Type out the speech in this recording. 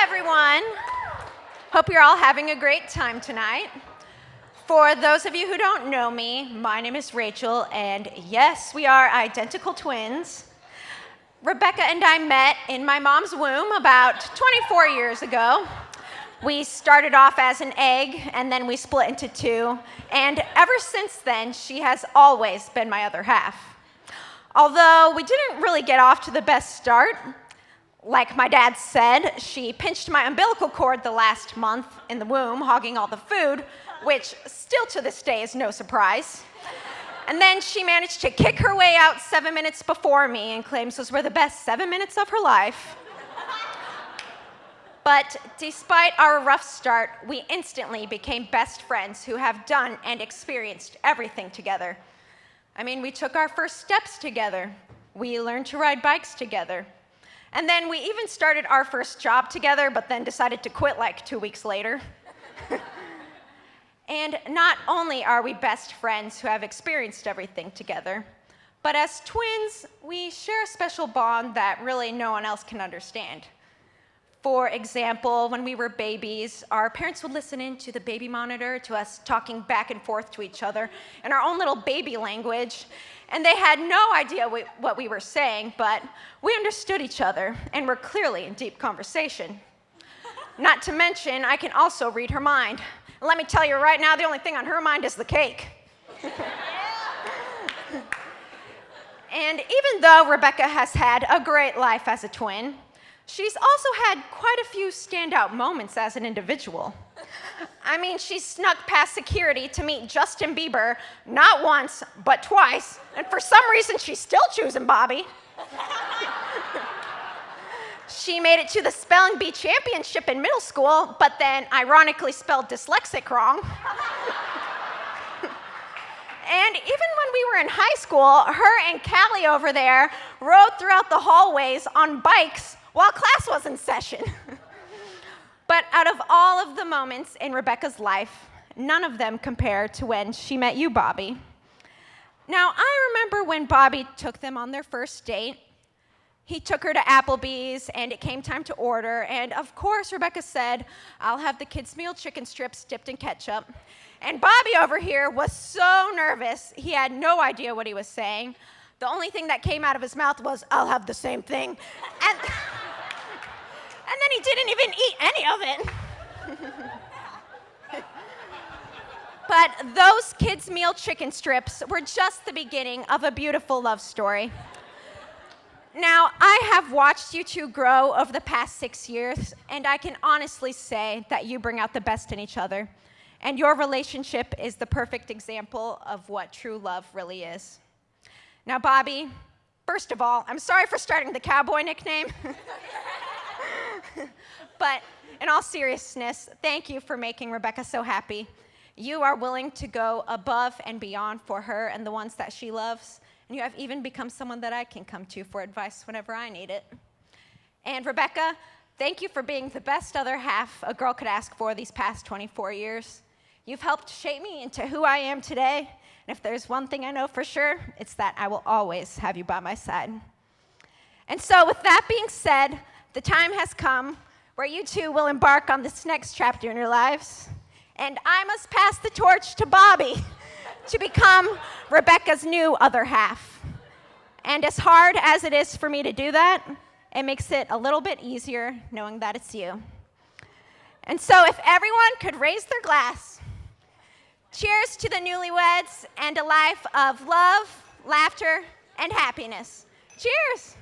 everyone. Hope you're all having a great time tonight. For those of you who don't know me, my name is Rachel, and yes, we are identical twins. Rebekah and I met in my mom's womb about 24 years ago. We started off as an egg, and then we split into two, and ever since then, she has always been my other half. Although we didn't really get off to the best start, like my dad said, she pinched my umbilical cord the last month in the womb, hogging all the food, which still to this day is no surprise. And then she managed to kick her way out 7 minutes before me and claims those were the best 7 minutes of her life. But despite our rough start, we instantly became best friends who have done and experienced everything together. I mean, we took our first steps together. We learned to ride bikes together. And then we even started our first job together, but then decided to quit like 2 weeks later. And not only are we best friends who have experienced everything together, but as twins, we share a special bond that really no one else can understand. For example, when we were babies, our parents would listen in to the baby monitor to us talking back and forth to each other in our own little baby language, and they had no idea what we were saying, but we understood each other and were clearly in deep conversation. Not to mention, I can also read her mind. Let me tell you right now, the only thing on her mind is the cake. And even though Rebekah has had a great life as a twin, she's also had quite a few standout moments as an individual. I mean, she snuck past security to meet Justin Bieber not once, but twice, and for some reason, she's still choosing Bobby. She made it to the spelling bee championship in middle school, but then ironically spelled dyslexic wrong. And even when we were in high school, her and Callie over there rode throughout the hallways on bikes while class was in session. But out of all of the moments in Rebekah's life, none of them compare to when she met you, Bobby. Now, I remember when Bobby took them on their first date. He took her to Applebee's, and it came time to order, and of course, Rebekah said, "I'll have the kids' meal chicken strips dipped in ketchup." And Bobby over here was so nervous, he had no idea what he was saying. The only thing that came out of his mouth was, "I'll have the same thing." And then he didn't even eat any of it. But those kids' meal chicken strips were just the beginning of a beautiful love story. Now, I have watched you two grow over the past 6 years, and I can honestly say that you bring out the best in each other. And your relationship is the perfect example of what true love really is. Now, Bobby, first of all, I'm sorry for starting the cowboy nickname. But in all seriousness, thank you for making Rebekah so happy. You are willing to go above and beyond for her and the ones that she loves. And you have even become someone that I can come to for advice whenever I need it. And Rebekah, thank you for being the best other half a girl could ask for these past 24 years. You've helped shape me into who I am today. And if there's one thing I know for sure, it's that I will always have you by my side. And so with that being said, the time has come where you two will embark on this next chapter in your lives. And I must pass the torch to Bobby to become Rebekah's new other half. And as hard as it is for me to do that, it makes it a little bit easier knowing that it's you. And so if everyone could raise their glass, cheers to the newlyweds and a life of love, laughter, and happiness. Cheers.